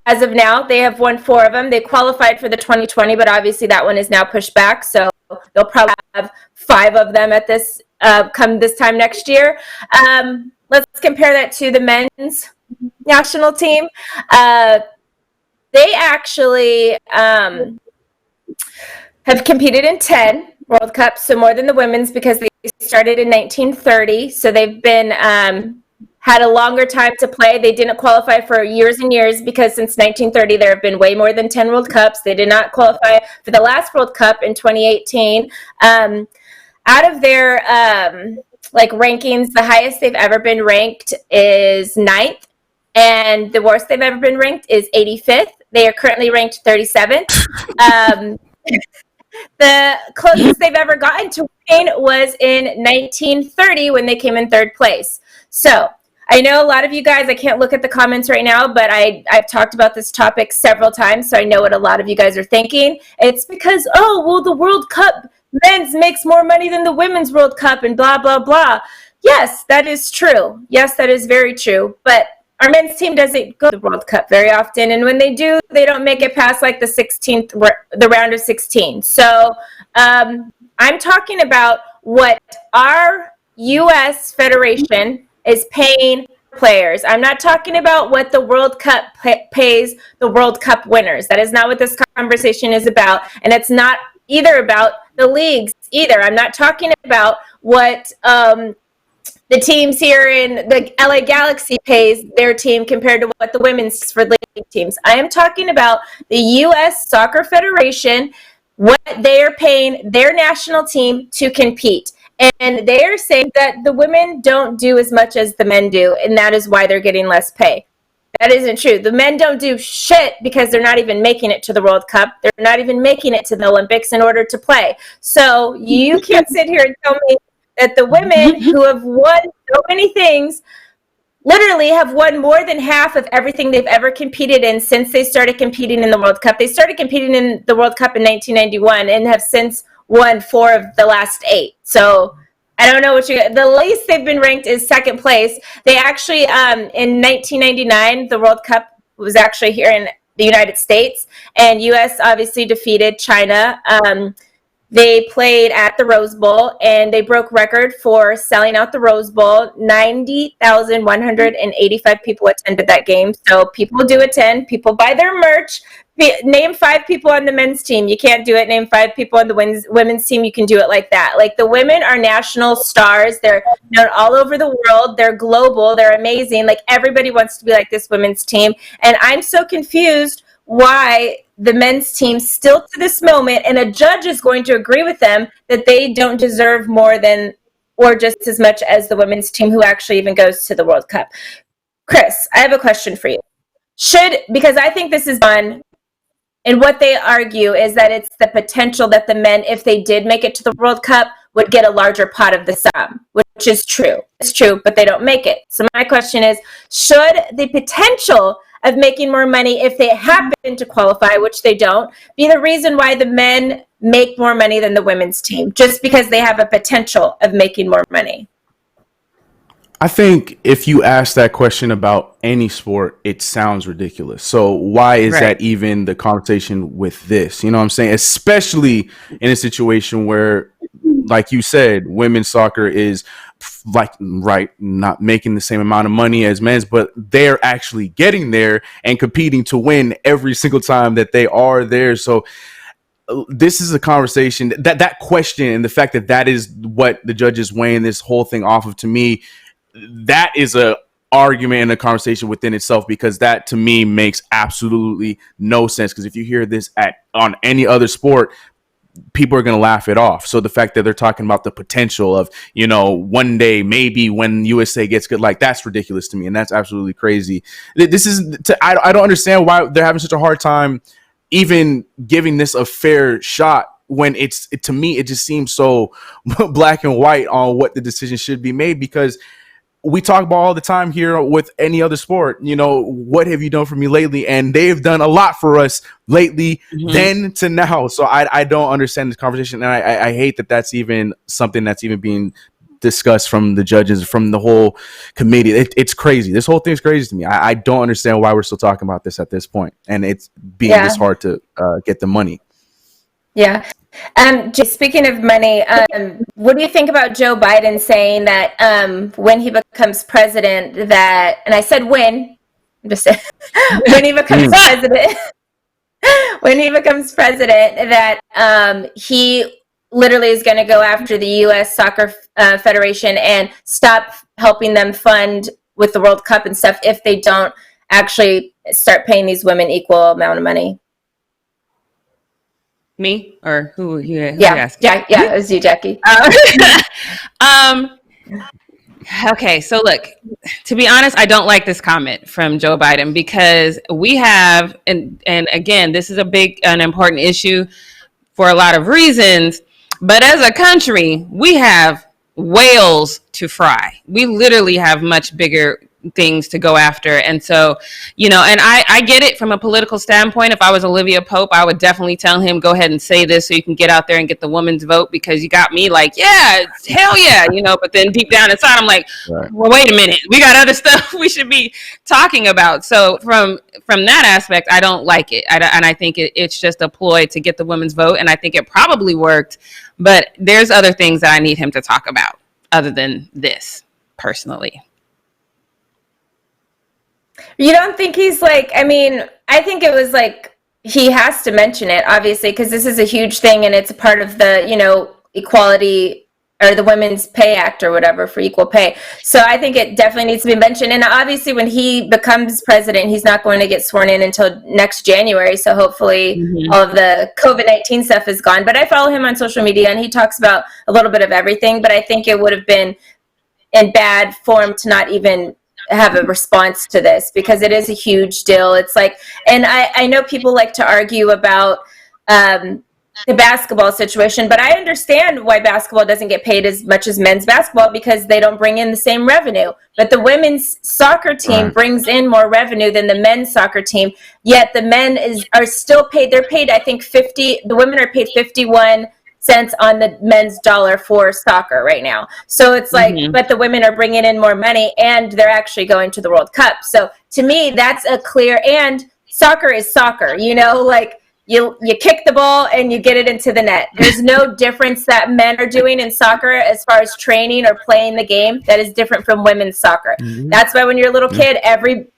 As of now, they have won 4 of them. They qualified for the 2020, but obviously that one is now pushed back. So they'll probably have 5 of them at this come this time next year. Let's compare that to the men's national team. They actually have competed in 10 World Cups, so more than the women's because they started in 1930. So they've been had a longer time to play. They didn't qualify for years and years because since 1930 there have been way more than 10 World Cups. They did not qualify for the last World Cup in 2018. Out of their rankings, the highest they've ever been ranked is 9th, and the worst they've ever been ranked is 85th. They are currently ranked 37th. The closest they've ever gotten to winning was in 1930 when they came in 3rd place. So I know a lot of you guys, I can't look at the comments right now, but I've talked about this topic several times, so I know what a lot of you guys are thinking. It's because, the World Cup men's makes more money than the women's World Cup and blah, blah, blah. Yes, that is true. Yes, that is very true. But our men's team doesn't go to the World Cup very often, and when they do, they don't make it past like the round of 16. So I'm talking about what our U.S. Federation is paying players. I'm not talking about what the World Cup pays the World Cup winners. That is not what this conversation is about, and it's not either about the leagues either. I'm not talking about what the teams here in the LA Galaxy pays their team compared to what the women's for league teams. I am talking about the U.S. Soccer Federation, what they are paying their national team to compete. And they are saying that the women don't do as much as the men do, and that is why they're getting less pay. That isn't true. The men don't do shit because they're not even making it to the World Cup. They're not even making it to the Olympics in order to play. So you can't sit here and tell me that the women who have won so many things literally have won more than half of everything they've ever competed in since they started competing in the World Cup. They started competing in the World Cup in 1991 and have since won 4 of the last 8. So I don't know what the least they've been ranked is 2nd place. They actually, in 1999, the World Cup was actually here in the United States, and U.S. obviously defeated China. They played at the Rose Bowl, and they broke record for selling out the Rose Bowl. 90,185 people attended that game. So people do attend. People buy their merch. Name 5 people on the men's team. You can't do it. Name 5 people on the women's team. You can do it like that. Like, the women are national stars. They're known all over the world. They're global. They're amazing. Like, everybody wants to be like this women's team. And I'm so confused why the men's team still to this moment, and a judge is going to agree with them, that they don't deserve more than or just as much as the women's team who actually even goes to the World Cup. Chris, I have a question for you. Because I think this is done, and what they argue is that it's the potential that the men, if they did make it to the World Cup, would get a larger pot of the sum, which is true. It's true, but they don't make it. So my question is, should the potential of making more money if they happen to qualify, which they don't, be the reason why the men make more money than the women's team, just because they have a potential of making more money? I think if you ask that question about any sport, it sounds ridiculous. So why is that even the conversation with this? You know what I'm saying? Especially in a situation where, like you said, women's soccer is like right, not making the same amount of money as men's, but they're actually getting there and competing to win every single time that they are there. So this is a conversation that question, and the fact that is what the judges weighing this whole thing off of, to me, that is a argument and a conversation within itself, because that to me makes absolutely no sense. Because if you hear this on any other sport, people are going to laugh it off. So the fact that they're talking about the potential of, one day, maybe when USA gets good, like, that's ridiculous to me. And that's absolutely crazy. This is, I don't understand why they're having such a hard time even giving this a fair shot, when to me, it just seems so black and white on what the decision should be made. Because we talk about all the time here with any other sport, what have you done for me lately? And they've done a lot for us lately, then to now. So I don't understand this conversation. And I hate that that's even something that's even being discussed from the judges, from the whole committee. It's crazy. This whole thing's crazy to me. I don't understand why we're still talking about this at this point. And it's being this hard to get the money. Yeah. Just speaking of money, what do you think about Joe Biden saying that when he becomes president, and I said when, I'm just saying, when he becomes president, that he literally is going to go after the U.S. Soccer Federation and stop helping them fund with the World Cup and stuff if they don't actually start paying these women equal amount of money? Me or who? Yeah, it was you, Jackie. Okay, so look, to be honest, I don't like this comment from Joe Biden, because we have, and again, this is an important issue for a lot of reasons, but as a country, we have whales to fry. We literally have much bigger things to go after. And so, and I get it from a political standpoint. If I was Olivia Pope, I would definitely tell him, go ahead and say this so you can get out there and get the woman's vote, because you got me like, yeah, hell yeah, but then deep down inside, I'm like, well, wait a minute, we got other stuff we should be talking about. So from that aspect, I don't like it. And I think it's just a ploy to get the women's vote. And I think it probably worked, but there's other things that I need him to talk about other than this, personally. You don't think he's like, I think it was like, he has to mention it, obviously, because this is a huge thing and it's a part of the, equality or the Women's Pay Act or whatever for equal pay. So I think it definitely needs to be mentioned. And obviously when he becomes president, he's not going to get sworn in until next January. So hopefully all of the COVID-19 stuff is gone. But I follow him on social media and he talks about a little bit of everything. But I think it would have been in bad form to not even have a response to this, because it is a huge deal. It's like, and I know people like to argue about the basketball situation, but I understand why basketball doesn't get paid as much as men's basketball, because they don't bring in the same revenue. But the women's soccer team brings in more revenue than the men's soccer team, yet the men are still paid. They're paid, I think, the women are paid 51 cents on the men's dollar for soccer right now. So it's like, but the women are bringing in more money and they're actually going to the World Cup. So to me, that's a clear, and soccer is soccer, like you kick the ball and you get it into the net. There's no difference that men are doing in soccer as far as training or playing the game that is different from women's soccer. That's why when you're a little kid,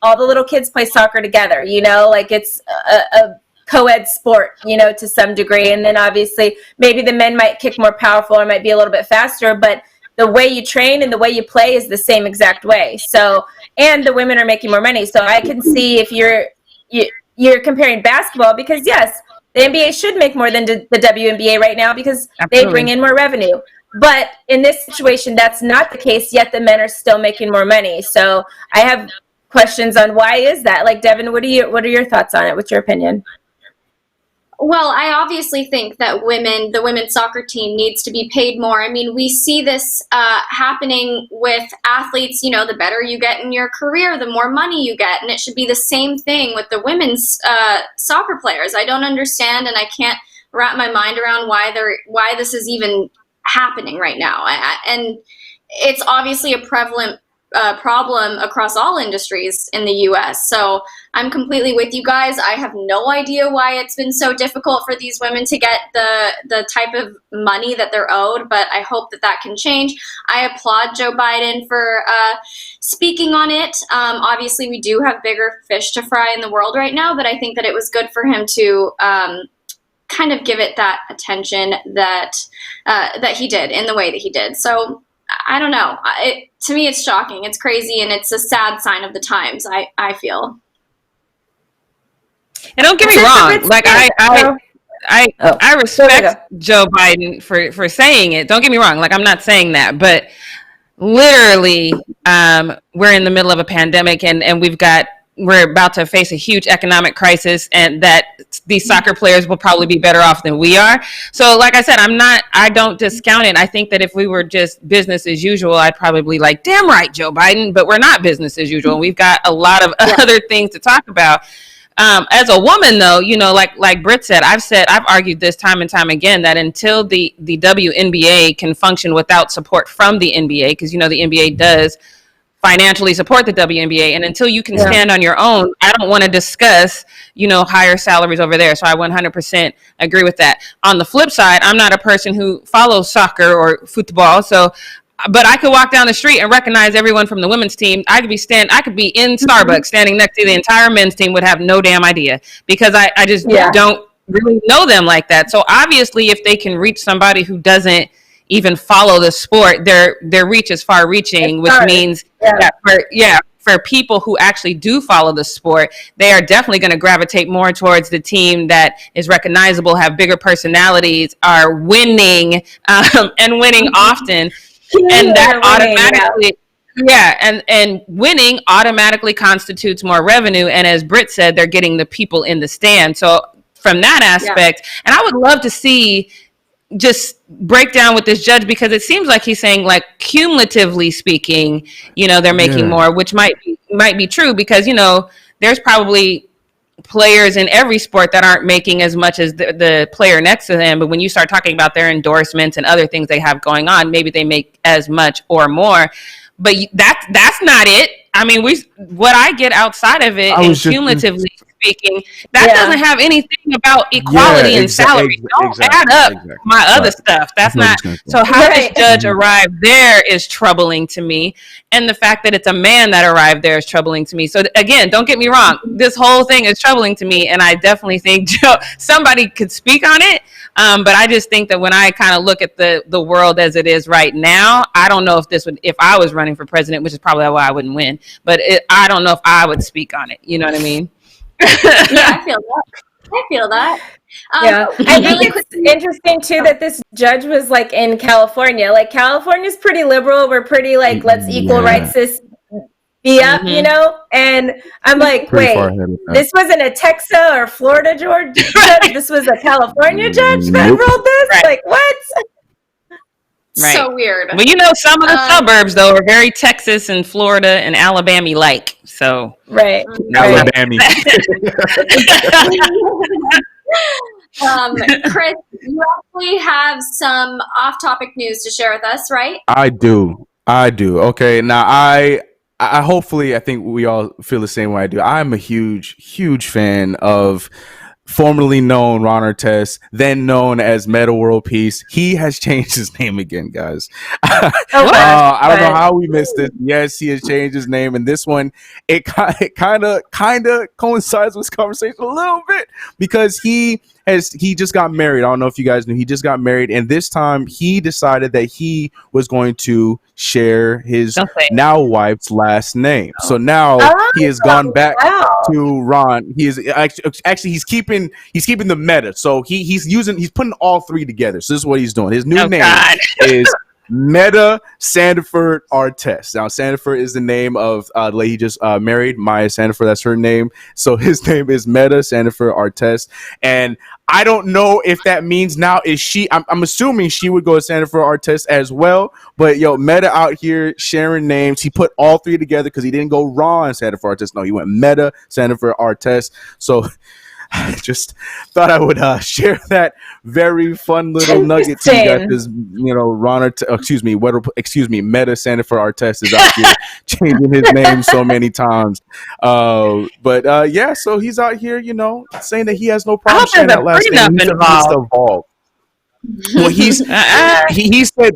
all the little kids play soccer together, like it's a co-ed sport, to some degree. And then obviously maybe the men might kick more powerful or might be a little bit faster, but the way you train and the way you play is the same exact way. So, and the women are making more money. So I can see if you're comparing basketball, because yes, the NBA should make more than the WNBA right now, because they bring in more revenue. But in this situation, that's not the case, yet the men are still making more money. So I have questions on why is that? Like, Devin, what are your thoughts on it? What's your opinion? Well, I obviously think that the women's soccer team needs to be paid more. I mean, we see this happening with athletes. The better you get in your career, the more money you get. And it should be the same thing with the women's soccer players. I don't understand, and I can't wrap my mind around why this is even happening right now. And it's obviously a prevalent problem across all industries in the US. So I'm completely with you guys. I have no idea why it's been so difficult for these women to get the type of money that they're owed, but I hope that can change. I applaud Joe Biden for speaking on it. Obviously, we do have bigger fish to fry in the world right now, but I think that it was good for him to kind of give it that attention that he did in the way that he did. So I don't know. To me, it's shocking. It's crazy, and it's a sad sign of the times, I feel. And don't get me wrong. Like I respect Joe Biden for saying it. Don't get me wrong. Like, I'm not saying that, but literally, we're in the middle of a pandemic, and we're about to face a huge economic crisis, and that these soccer players will probably be better off than we are. So like I said, I don't discount it. I think that if we were just business as usual, I'd probably like, damn right, Joe Biden, but we're not business as usual. We've got a lot of other things to talk about. As a woman though, like Britt said, I've argued this time and time again that until the WNBA can function without support from the NBA, because the NBA does financially support the WNBA, and until you can stand on your own, I don't want to discuss, higher salaries over there. So I 100% agree with that. On the flip side, I'm not a person who follows soccer or football, but I could walk down the street and recognize everyone from the women's team. I could be in Starbucks standing next to the entire men's team, would have no damn idea, because I just don't really know them like that. So obviously, if they can reach somebody who doesn't even follow the sport, their reach is far reaching, which means for people who actually do follow the sport, they are definitely going to gravitate more towards the team that is recognizable, have bigger personalities, are winning, and winning often. And that automatically, and winning automatically constitutes more revenue. And as Britt said, they're getting the people in the stand. So from that aspect, and I would love to see just break down with this judge, because it seems like he's saying, like, cumulatively speaking, they're making more, which might be true, because there's probably players in every sport that aren't making as much as the player next to them. But when you start talking about their endorsements and other things they have going on, maybe they make as much or more. But that's not it. I mean, what I get outside of it, and cumulatively speaking, that doesn't have anything about equality and salary. Don't add up my other stuff. That's not. So how this judge arrived there is troubling to me, and the fact that it's a man that arrived there is troubling to me. So again, don't get me wrong, this whole thing is troubling to me, and I definitely think somebody could speak on it. But I just think that when I kind of look at the world as it is right now, I don't know if I was running for president, which is probably why I wouldn't win, but I don't know if I would speak on it. You know what I mean? I feel that. I think it's interesting too that this judge was like in California. Like, California's pretty liberal. We're pretty like, let's equal rights this be up, And I'm like, wait, this wasn't a Texas or Florida judge. This was a California judge that wrote this. Like, what? Right. So weird. Well, some of the suburbs though are very Texas and Florida and Alabama like. So Alabama. Chris, you actually have some off-topic news to share with us, right? I do. Okay, now I hopefully, I think we all feel the same way I do. I'm a huge fan of formerly known Ron Artest, then known as Meta World Peace. He has changed his name again, guys. I don't know how we missed it. Yes, he has changed his name, and this one, it kind of coincides with this conversation a little bit, because he just got married. I don't know if you guys knew, he just got married, and this time he decided that he was going to share his now wife's last name. So now he has gone back to Ron. He is actually he's keeping the meta. So he's putting all three together. So this is what he's doing. His new name is Meta Sandiford Artest. Now, Sandiford is the name of the lady he just married, Maya Sandiford. That's her name. So his name is Meta Sandiford Artest. And I don't know if that means now I'm assuming she would go to Sandiford Artest as well. But Meta out here sharing names. He put all three together because he didn't go Ron Sandiford Artest. No, he went Meta Sandiford Artest. So I just thought I would share that very fun little nugget to you guys because Meta Sanford Artest is out here changing his name so many times. But so he's out here, saying that he has no problem sharing that last name. He's evolved. Well, he said.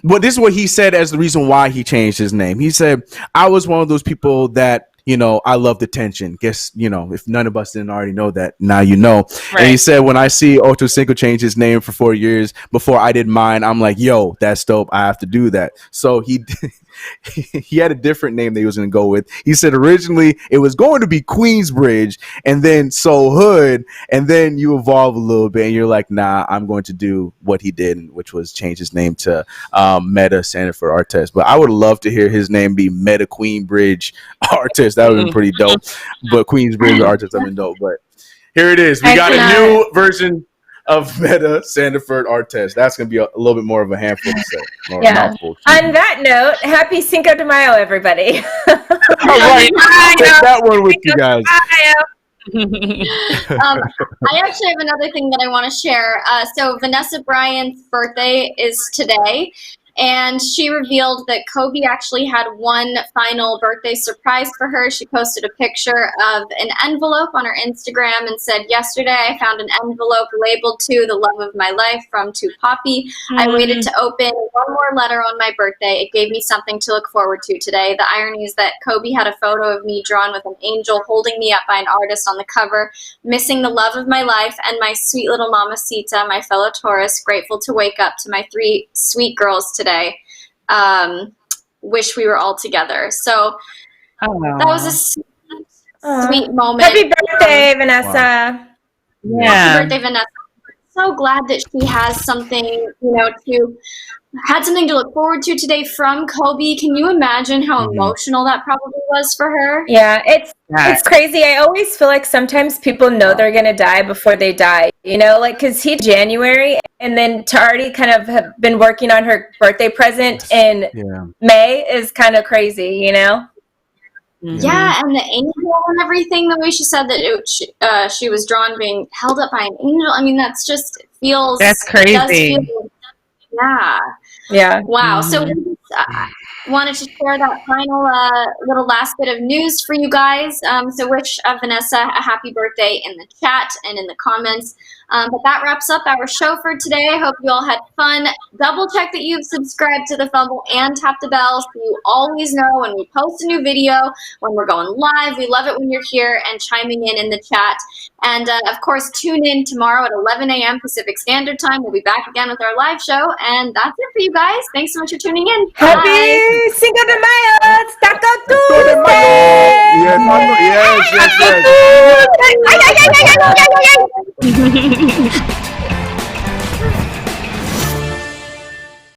Well, this is what he said as the reason why he changed his name. He said, "I was one of those people that." I loved attention. Guess, if none of us didn't already know that, now you know. Right. And he said, when I see Ocho Cinco change his name for 4 years before I did mine, I'm like, yo, that's dope. I have to do that. So he had a different name that he was going to go with. He said originally it was going to be Queensbridge and then So Hood. And then you evolve a little bit and you're like, nah, I'm going to do what he did, which was change his name to Meta Sanford Artest. But I would love to hear his name be Meta Queenbridge Artest. That would have been pretty dope. But Queensbridge Artest have been dope. But here it is. We got a new version of Meta Sanford Artest. That's going to be a little bit more of a handful to say. Mouthful. On that note, happy Cinco de Mayo, everybody. All right. Take that one with you guys. I actually have another thing that I want to share. So Vanessa Bryant's birthday is today. And she revealed that Kobe actually had one final birthday surprise for her. She posted a picture of an envelope on her Instagram and said, yesterday I found an envelope labeled to the love of my life from To Poppy. I waited to open one more letter on my birthday. It gave me something to look forward to today. The irony is that Kobe had a photo of me drawn with an angel holding me up by an artist on the cover, missing the love of my life and my sweet little mamacita, my fellow Taurus, grateful to wake up to my 3 sweet girls today. Wish we were all together. So that was a sweet moment. Happy birthday, Vanessa. Wow. Happy birthday, Vanessa. I'm so glad that she has something, something to look forward to today from Kobe. Can you imagine how emotional that probably was for her? Yeah, it's crazy. I always feel like sometimes people know they're going to die before they die, because he January and then to already kind of have been working on her birthday present in May is kind of crazy, Yeah, and the angel and everything, the way she said that she was drawn being held up by an angel. I mean, that's crazy. Yeah. Wow. So we wanted to share that final little last bit of news for you guys. So wish Vanessa a happy birthday in the chat and in the comments. But that wraps up our show for today. I hope you all had fun. Double check that you've subscribed to the Fumble and tap the bell so you always know when we post a new video, when we're going live. We love it when you're here and chiming in the chat. And of course, tune in tomorrow at 11 a.m. Pacific Standard Time. We'll be back again with our live show. And that's it for you guys. Thanks so much for tuning in. Happy Cinco de Mayo. It's Taco Tuesday. Yes. Yes.